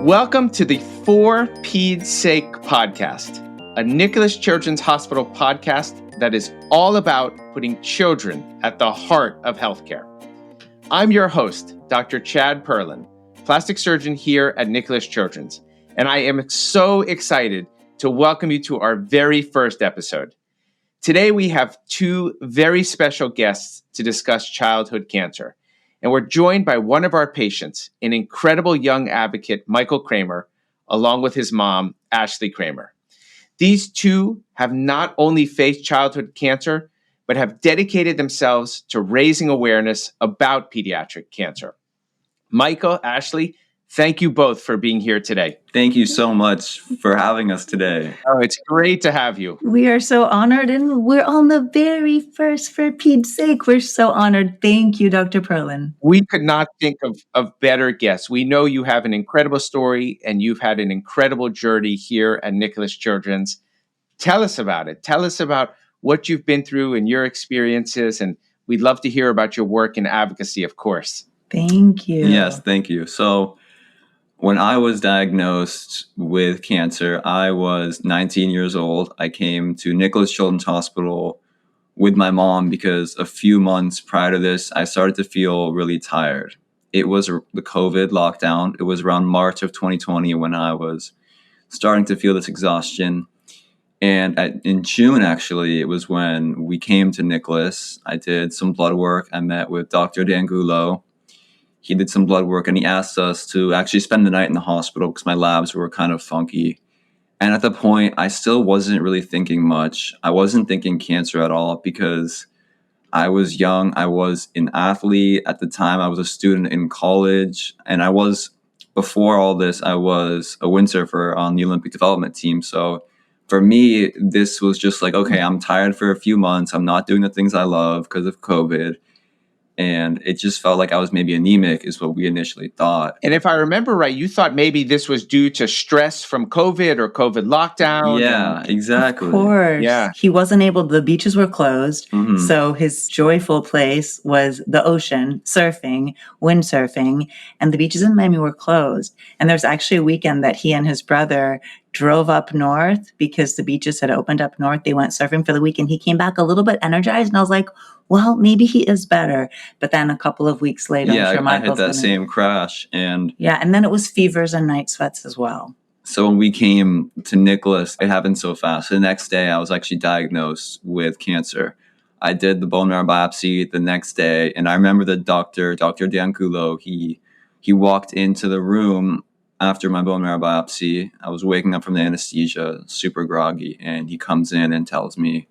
Welcome to the For Pete's Sake podcast, a Nicholas Children's Hospital podcast that is all about putting children at the heart of healthcare. I'm your host, Dr. Chad Perlin, plastic surgeon here at Nicholas Children's, and I am so excited to welcome you to our very first episode. Today we have two very special guests to discuss childhood cancer. And we're joined by one of our patients, an incredible young advocate, Michael Cramer, along with his mom, Ashlee Cramer. These two have not only faced childhood cancer, but have dedicated themselves to raising awareness about pediatric cancer. Michael, Ashlee, thank you both for being here today. Thank you so much for having us today. Oh, it's great to have you. We are so honored, and we're on the very first For Pete's Sake. We're so honored. Thank you, Dr. Perlin. We could not think of better guests. We know you have an incredible story, and you've had an incredible journey here at Nicholas Children's. Tell us about it. Tell us about what you've been through and your experiences, and we'd love to hear about your work in advocacy, of course. Thank you. Yes, thank you. So, when I was diagnosed with cancer, I was 19 years old. I came to Nicholas Children's Hospital with my mom because a few months prior to this, I started to feel really tired. It was the COVID lockdown. It was around March of 2020 when I was starting to feel this exhaustion. And in June, actually, it was when we came to Nicholas. I did some blood work. I met with Dr. D'Angulo. He did some blood work and he asked us to actually spend the night in the hospital because my labs were kind of funky. And at the point, I still wasn't really thinking much. I wasn't thinking cancer at all because I was young. I was an athlete at the time. I was a student in college. And before all this, I was a windsurfer on the Olympic development team. So for me, this was just like, okay, I'm tired for a few months. I'm not doing the things I love because of COVID. And it just felt like I was maybe anemic is what we initially thought. And if I remember right, you thought maybe this was due to stress from COVID or COVID lockdown. Yeah, exactly. Of course. Yeah. He wasn't able, the beaches were closed. Mhm. So his joyful place was the ocean, surfing, windsurfing, and the beaches in Miami were closed. And there's actually a weekend that he and his brother drove up north because the beaches had opened up north. They went surfing for the weekend. He came back a little bit energized, and I was like, well, maybe he is better. But then a couple of weeks later, Yeah, I'm sure I had Michael's that same crash. And and then it was fevers and night sweats as well. so when we came to Nicholas, it happened so fast. The next day, I was actually diagnosed with cancer. I did the bone marrow biopsy the next day. And I remember the Dr. D'Angulo, he walked into the room after my bone marrow biopsy. I was waking up from the anesthesia, super groggy. And he comes in and tells me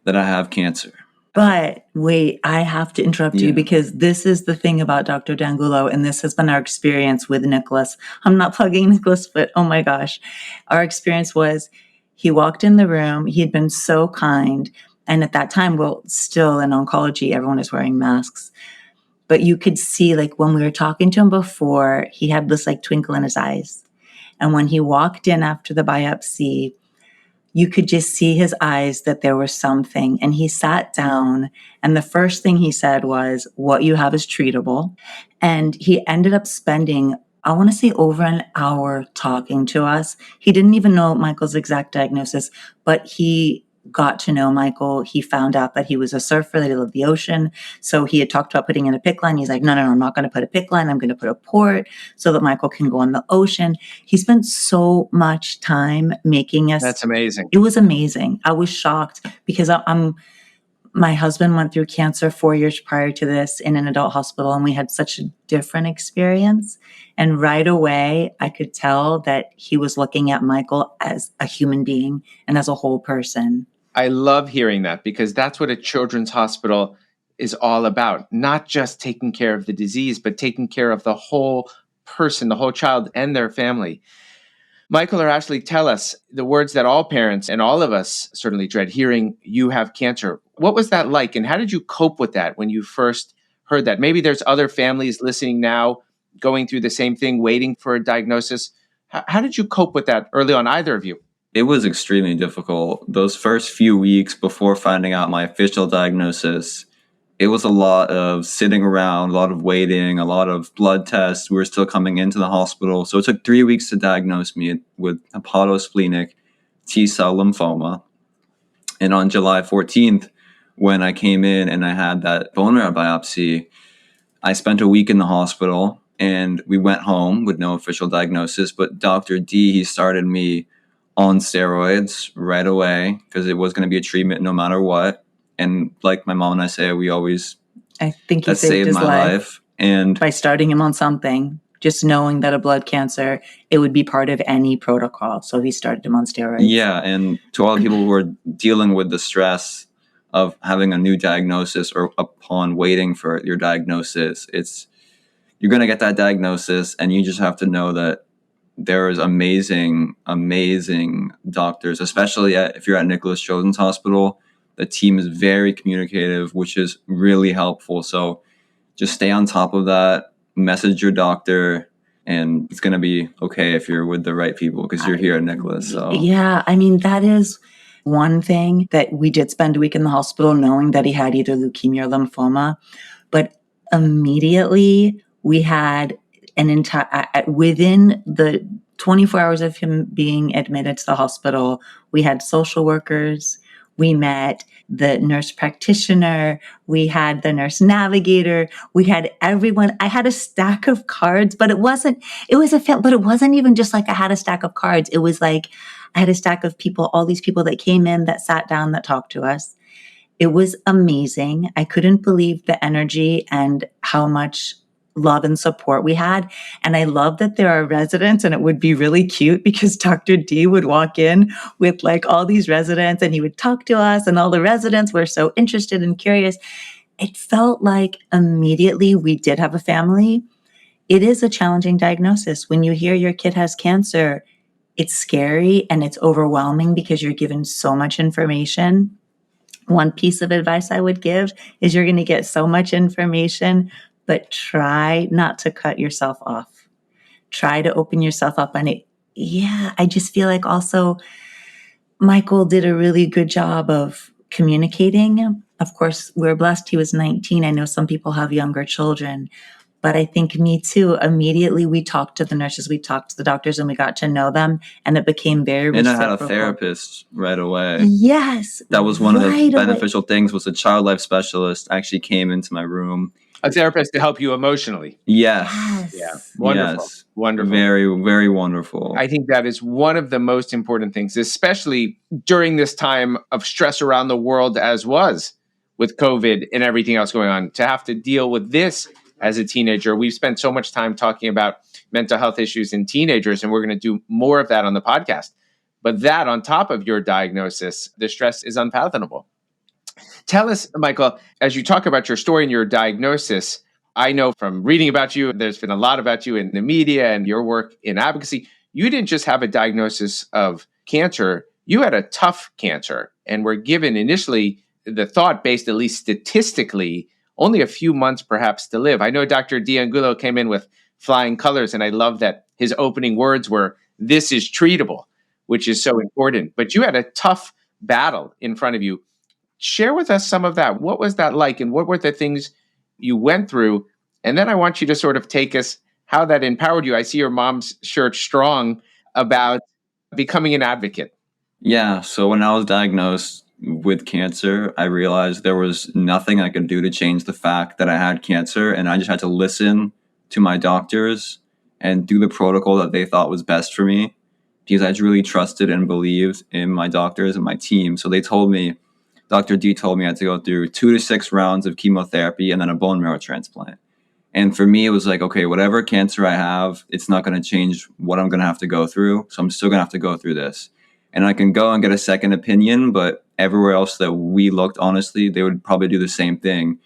that I have cancer. But wait, I have to interrupt you because this is the thing about Dr. D'Angulo, and this has been our experience with Nicholas. I'm not plugging Nicholas, but oh my gosh. Our experience was he walked in the room, he had been so kind. And at that time, well, still in oncology, everyone is wearing masks. But you could see, like, when we were talking to him before, he had this like twinkle in his eyes. And when he walked in after the biopsy, you could just see his eyes that there was something. And he sat down, and the first thing he said was, what you have is treatable. And he ended up spending, I want to say, over an hour talking to us. He didn't even know Michael's exact diagnosis, but he got to know Michael. He found out that he was a surfer, that he loved the ocean. So he had talked about putting in a PICC line. He's like, no, I'm not going to put a PICC line. I'm going to put a port so that Michael can go on the ocean. He spent so much time making us. That's amazing. It was amazing. I was shocked because my husband went through cancer 4 years prior to this in an adult hospital, and we had such a different experience. And right away, I could tell that he was looking at Michael as a human being and as a whole person. I love hearing that because that's what a children's hospital is all about. Not just taking care of the disease, but taking care of the whole person, the whole child and their family. Michael or Ashlee, tell us the words that all parents and all of us certainly dread hearing, you have cancer. What was that like? And how did you cope with that when you first heard that? Maybe there's other families listening now going through the same thing, waiting for a diagnosis. How did you cope with that early on, either of you? It was extremely difficult. Those first few weeks before finding out my official diagnosis, it was a lot of sitting around, a lot of waiting, a lot of blood tests. We were still coming into the hospital. So it took 3 weeks to diagnose me with hepatosplenic T-cell lymphoma. And on July 14th, when I came in and I had that bone marrow biopsy, I spent a week in the hospital and we went home with no official diagnosis. But Dr. D, he started me on steroids right away because it was going to be a treatment no matter what. And like my mom and I say, I think he that saved his my life. And by starting him on something, just knowing that a blood cancer, it would be part of any protocol. So he started him on steroids. Yeah. And to all the people who are dealing with the stress of having a new diagnosis or upon waiting for your diagnosis, you're going to get that diagnosis and you just have to know that there is amazing doctors, especially if you're at Nicholas Children's Hospital. The team is very communicative, which is really helpful. So just stay on top of that, message your doctor, and it's going to be okay if you're with the right people because you're here at Nicholas. So yeah, I mean, that is one thing that we did spend a week in the hospital knowing that he had either leukemia or lymphoma, but immediately we had an entire, within the 24 hours of him being admitted to the hospital, we had social workers, we met the nurse practitioner, we had the nurse navigator, we had everyone. I had a stack of cards, but it wasn't even just like I had a stack of cards. It was like I had a stack of people, all these people that came in, that sat down, that talked to us. It was amazing. I couldn't believe the energy and how much love and support we had. And I love that there are residents, and it would be really cute because Dr. D would walk in with like all these residents and he would talk to us, and all the residents were so interested and curious. It felt like immediately we did have a family. It is a challenging diagnosis. When you hear your kid has cancer, it's scary and it's overwhelming because you're given so much information. One piece of advice I would give is you're going to get so much information, but try not to cut yourself off. Try to open yourself up. And I just feel like also Michael did a really good job of communicating. Of course, we're blessed he was 19. I know some people have younger children, but I think me too, immediately we talked to the nurses, we talked to the doctors, and we got to know them, and it became very reciprocal. And I had a therapist right away. Yes. That was one of the beneficial things, was a child life specialist actually came into my room. A therapist to help you emotionally. Yes. Yeah. Wonderful. Yes. Wonderful. Very, very wonderful. I think that is one of the most important things, especially during this time of stress around the world, as was with COVID and everything else going on, to have to deal with this as a teenager. We've spent so much time talking about mental health issues in teenagers, and we're going to do more of that on the podcast. But that on top of your diagnosis, the stress is unfathomable. Tell us, Michael, as you talk about your story and your diagnosis, I know from reading about you, there's been a lot about you in the media and your work in advocacy. You didn't just have a diagnosis of cancer, you had a tough cancer and were given initially the thought, based at least statistically, only a few months perhaps to live. I know Dr. D'Angulo came in with flying colors, and I love that his opening words were, "This is treatable," which is so important. But you had a tough battle in front of you. Share with us some of that. What was that like, and what were the things you went through? And then I want you to sort of take us how that empowered you. I see your mom's shirt strong about becoming an advocate. Yeah. So when I was diagnosed with cancer, I realized there was nothing I could do to change the fact that I had cancer. And I just had to listen to my doctors and do the protocol that they thought was best for me, because I really trusted and believed in my doctors and my team. So they told me, Dr. D told me I had to go through 2 to 6 rounds of chemotherapy and then a bone marrow transplant. And for me, it was like, okay, whatever cancer I have, it's not going to change what I'm going to have to go through. So I'm still going to have to go through this. And I can go and get a second opinion, but everywhere else that we looked, honestly, they would probably do the same thing.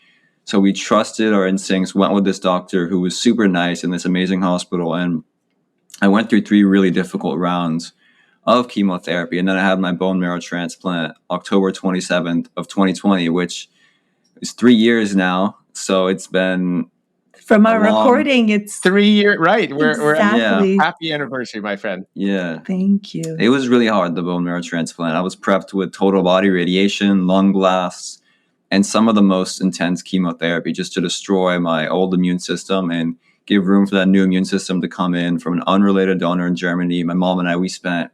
So we trusted our instincts, went with this doctor who was super nice in this amazing hospital. And I went through 3 really difficult rounds of chemotherapy. And then I had my bone marrow transplant October 27th of 2020, which is 3 years now. So it's been... From our recording, it's 3 years, right? We're exactly. Happy anniversary, my friend. Yeah. Thank you. It was really hard, the bone marrow transplant. I was prepped with total body radiation, lung blasts, and some of the most intense chemotherapy just to destroy my old immune system and give room for that new immune system to come in from an unrelated donor in Germany. My mom and I, we spent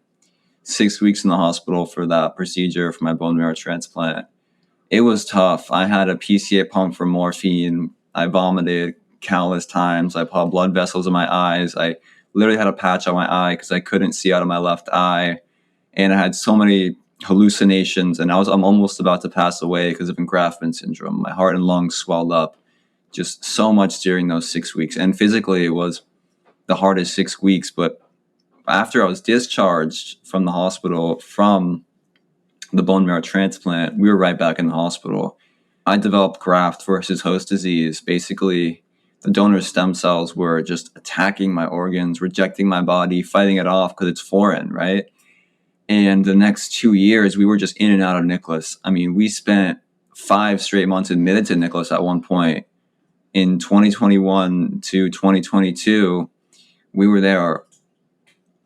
6 weeks in the hospital for that procedure for my bone marrow transplant. It was tough. I had a PCA pump for morphine. I vomited countless times. I had blood vessels in my eyes. I literally had a patch on my eye because I couldn't see out of my left eye. And I had so many hallucinations, and I'm almost about to pass away because of engraftment syndrome. My heart and lungs swelled up just so much during those 6 weeks. And physically, it was the hardest 6 weeks. But after I was discharged from the hospital from the bone marrow transplant, we were right back in the hospital. I developed graft versus host disease. Basically, the donor's stem cells were just attacking my organs, rejecting my body, fighting it off because it's foreign, right? And the next 2 years, we were just in and out of Nicholas. I mean, we spent 5 straight months admitted to Nicholas at one point. In 2021 to 2022, we were there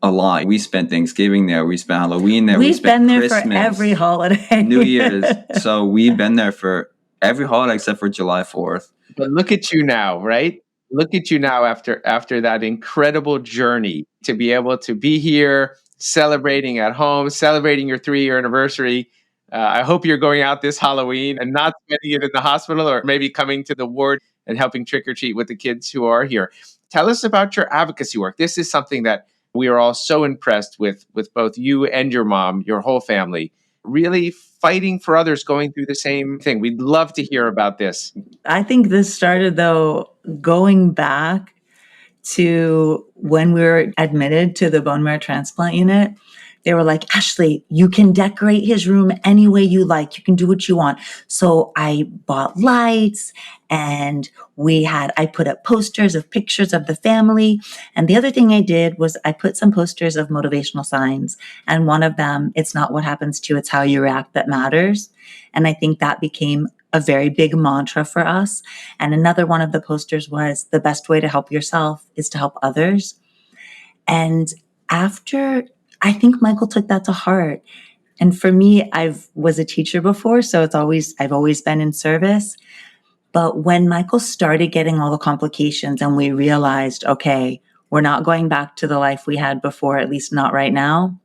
a lot. We spent Thanksgiving there. We spent Halloween there. We've been there Christmas, for every holiday. New Year's. So we've been there for every holiday except for July 4th. But look at you now, right? Look at you now after that incredible journey to be able to be here, celebrating at home, celebrating your 3-year anniversary. I hope you're going out this Halloween and not spending it in the hospital, or maybe coming to the ward and helping trick or treat with the kids who are here. Tell us about your advocacy work. This is something that we are all so impressed with both you and your mom, your whole family, really fighting for others going through the same thing. We'd love to hear about this. I think this started, though, going back to when we were admitted to the bone marrow transplant unit. They were like, Ashlee, you can decorate his room any way you like. You can do what you want. So I bought lights, and I put up posters of pictures of the family. And the other thing I did was I put some posters of motivational signs. And one of them, it's not what happens to you, it's how you react that matters. And I think that became a very big mantra for us. And another one of the posters was, the best way to help yourself is to help others. And I think Michael took that to heart. And for me, I was a teacher before, so I've always been in service. But when Michael started getting all the complications and we realized, okay, we're not going back to the life we had before, at least not right now,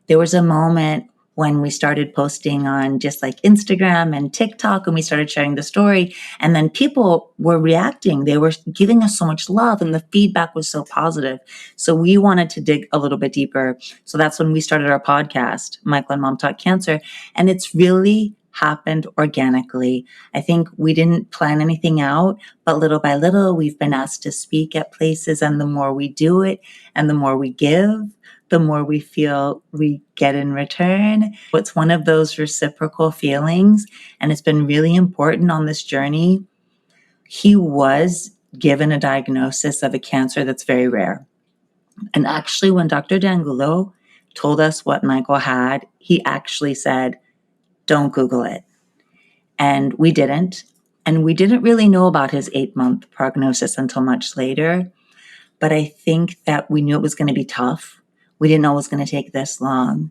there was a moment when we started posting on just like Instagram and TikTok, and we started sharing the story, and then people were reacting. They were giving us so much love, and the feedback was so positive. So we wanted to dig a little bit deeper. So that's when we started our podcast, Michael and Mom Talk Cancer. And it's really happened organically. I think we didn't plan anything out, but little by little, we've been asked to speak at places, and the more we do it and the more we give, the more we feel we get in return. It's one of those reciprocal feelings, and it's been really important on this journey. He was given a diagnosis of a cancer that's very rare. And actually, when Dr. D'Angulo told us what Michael had, he actually said, don't Google it. And we didn't. And we didn't really know about his 8-month prognosis until much later. But I think that we knew it was going to be tough. We didn't know it was going to take this long.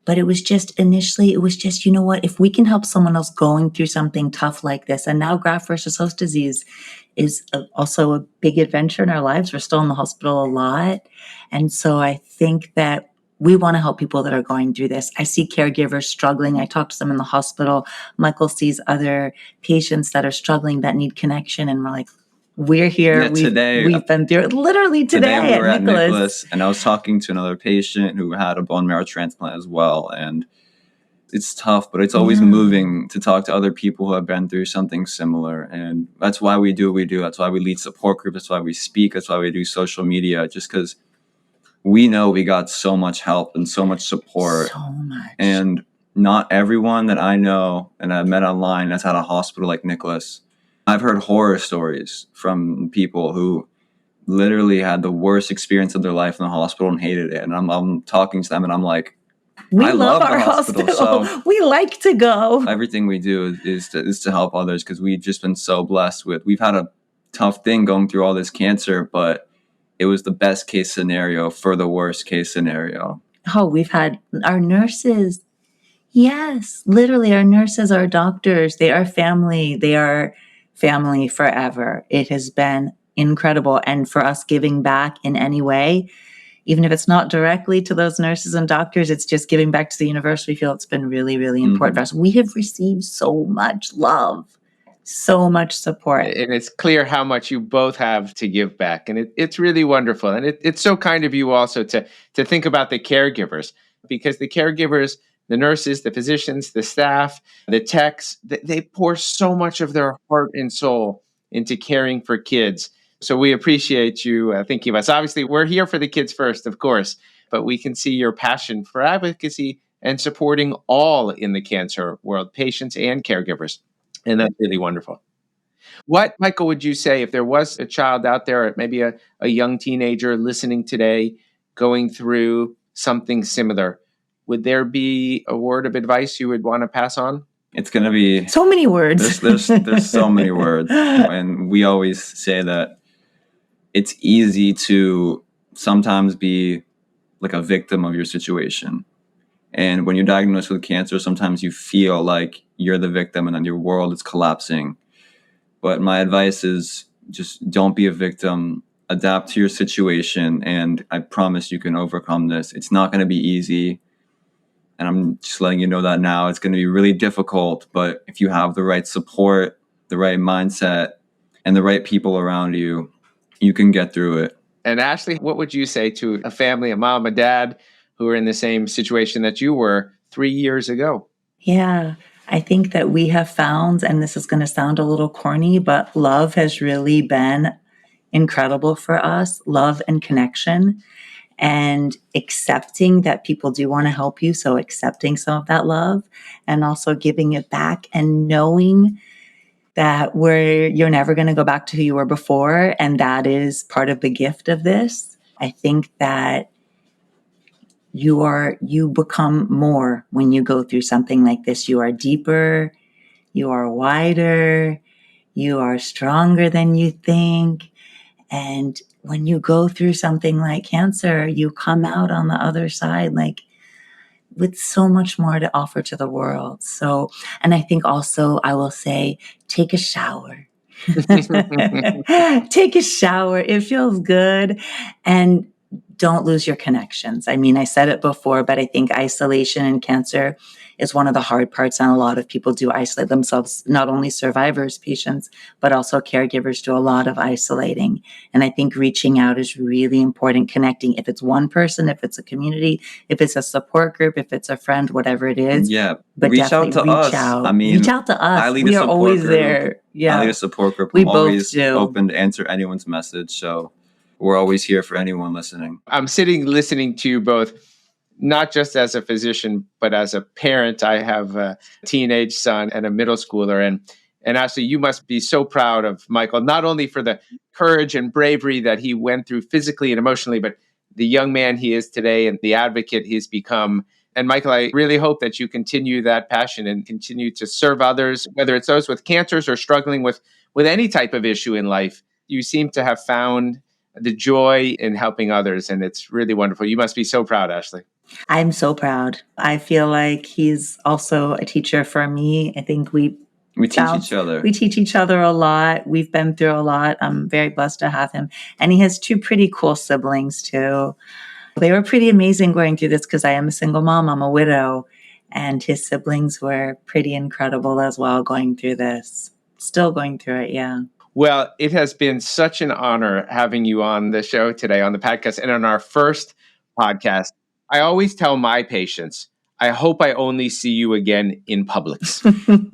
But it was just initially, you know what, if we can help someone else going through something tough like this, and now graft versus host disease is also a big adventure in our lives. We're still in the hospital a lot. And so I think that we want to help people that are going through this. I see caregivers struggling. I talk to them in the hospital. Michael sees other patients that are struggling that need connection. And we're like, we're here. Yeah, we've been through it literally today we were at Nicholas. And I was talking to another patient who had a bone marrow transplant as well. And it's tough, but it's always moving to talk to other people who have been through something similar. And that's why we do what we do. That's why we lead support groups. That's why we speak. That's why we do social media, just because we know we got so much help and so much support. So much. And not everyone that I know and I've met online has had a hospital like Nicholas. I've heard horror stories from people who literally had the worst experience of their life in the hospital and hated it. And I'm talking to them and I'm like, I love our hospital. So we like to go. Everything we do is to help others, because we've just been so blessed we've had a tough thing going through all this cancer, but it was the best case scenario for the worst case scenario. Oh, we've had our nurses Yes, literally, our nurses, our doctors, they are family. They are family forever. It has been incredible. And for us giving back in any way, even if it's not directly to those nurses and doctors, it's just giving back to the universe. We feel it's been really, really important for us. We have received so much love, so much support. And it's clear how much you both have to give back. And it's really wonderful. And it's so kind of you also to think about the caregivers, because the caregivers, the nurses, the physicians, the staff, the techs, they pour so much of their heart and soul into caring for kids. So we appreciate you thinking of us. Obviously, we're here for the kids first, of course, but we can see your passion for advocacy and supporting all in the cancer world, patients and caregivers. And that's really wonderful. What, Michael, would you say if there was a child out there, maybe a young teenager listening today, going through something similar? Would there be a word of advice you would want to pass on? It's going to be so many words. There's so many words. And we always say that it's easy to sometimes be like a victim of your situation. And when you're diagnosed with cancer, sometimes you feel like you're the victim and then your world is collapsing. But my advice is just don't be a victim, adapt to your situation, and I promise you can overcome this. It's not going to be easy. And I'm just letting you know that now. It's going to be really difficult, but if you have the right support, the right mindset, and the right people around you, you can get through it. And Ashlee, what would you say to a family, a mom, a dad, who are in the same situation that you were 3 years ago? Yeah, I think that we have found, and this is going to sound a little corny, but love has really been incredible for us. Love and connection, and accepting that people do want to help you. So accepting some of that love and also giving it back, and knowing that you're never going to go back to who you were before. And that is part of the gift of this. I think that you become more when you go through something like this. You are deeper, you are wider, you are stronger than you think. And when you go through something like cancer, you come out on the other side like with so much more to offer to the world. So, and I think also I will say, take a shower. Take a shower. It feels good. And don't lose your connections. I mean, I said it before, but I think isolation in cancer is one of the hard parts. And a lot of people do isolate themselves, not only survivors, patients, but also caregivers do a lot of isolating. And I think reaching out is really important, connecting. If it's one person, if it's a community, if it's a support group, if it's a friend, whatever it is. Yeah. But reach out to us. Out. I mean, reach out to us. We are always there. Yeah. I lead a support group. We I'm both always do. open to answer anyone's message. So we're always here for anyone listening. I'm sitting listening to you both, not just as a physician, but as a parent. I have a teenage son and a middle schooler. And Ashlee, you must be so proud of Michael, not only for the courage and bravery that he went through physically and emotionally, but the young man he is today and the advocate he's become. And Michael, I really hope that you continue that passion and continue to serve others, whether it's those with cancers or struggling with any type of issue in life. You seem to have found the joy in helping others, and it's really wonderful. You must be so proud, Ashlee. I'm so proud. I feel like he's also a teacher for me. I think we teach each other. We teach each other a lot. We've been through a lot. I'm very blessed to have him. And he has 2 pretty cool siblings too. They were pretty amazing going through this because I am a single mom. I'm a widow. And his siblings were pretty incredible as well going through this. Still going through it, yeah. Well, it has been such an honor having you on the show today, on the podcast, and on our first podcast. I always tell my patients, I hope I only see you again in Publix,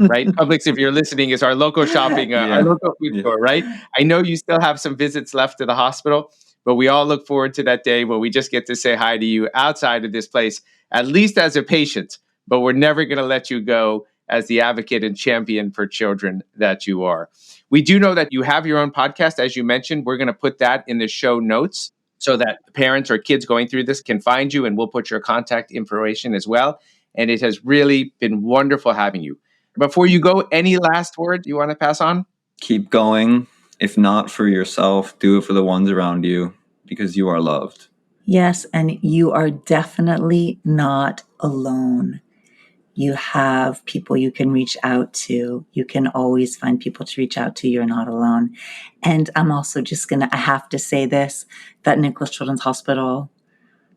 right? Publix, if you're listening, is our local shopping, our local food store, right? I know you still have some visits left to the hospital, but we all look forward to that day when we just get to say hi to you outside of this place, at least as a patient, but we're never going to let you go as the advocate and champion for children that you are. We do know that you have your own podcast, as you mentioned. We're going to put that in the show notes so that parents or kids going through this can find you, and we'll put your contact information as well. And it has really been wonderful having you. Before you go, any last word you want to pass on? Keep going. If not for yourself, do it for the ones around you, because you are loved. Yes, and you are definitely not alone. You have people you can reach out to. You can always find people to reach out to. You're not alone. And I'm also just I have to say this, that Nicholas Children's Hospital,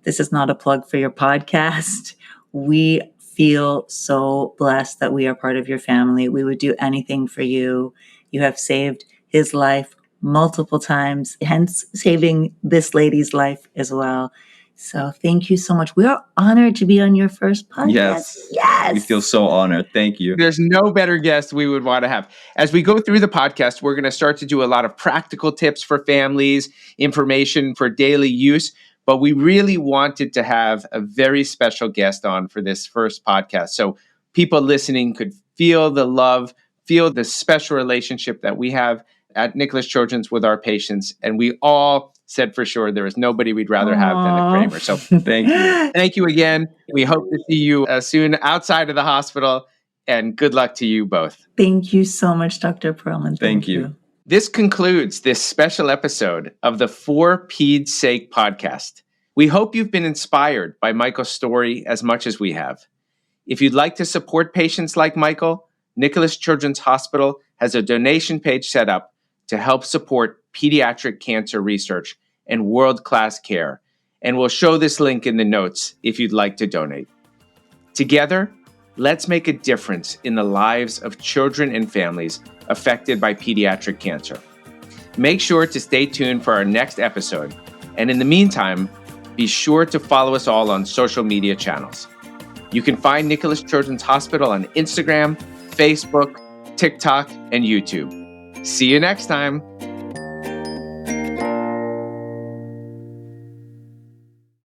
this is not a plug for your podcast. We feel so blessed that we are part of your family. We would do anything for you. You have saved his life multiple times, hence saving this lady's life as well. So thank you so much. We are honored to be on your first podcast. Yes. We feel so honored. Thank you. There's no better guest we would want to have. As we go through the podcast, we're going to start to do a lot of practical tips for families, information for daily use. But we really wanted to have a very special guest on for this first podcast. So people listening could feel the love, feel the special relationship that we have at Nicholas Children's with our patients. And we all said for sure there is nobody we'd rather have than the Cramer. So Thank you. Thank you again. We hope to see you soon outside of the hospital. And good luck to you both. Thank you so much, Dr. Perlman. Thank you. This concludes this special episode of the For Peds Sake podcast. We hope you've been inspired by Michael's story as much as we have. If you'd like to support patients like Michael, Nicholas Children's Hospital has a donation page set up to help support pediatric cancer research and world-class care, and we'll show this link in the notes if you'd like to donate. Together, let's make a difference in the lives of children and families affected by pediatric cancer. Make sure to stay tuned for our next episode, and in the meantime, be sure to follow us all on social media channels. You can find Nicholas Children's Hospital on Instagram, Facebook, TikTok, and YouTube. See you next time.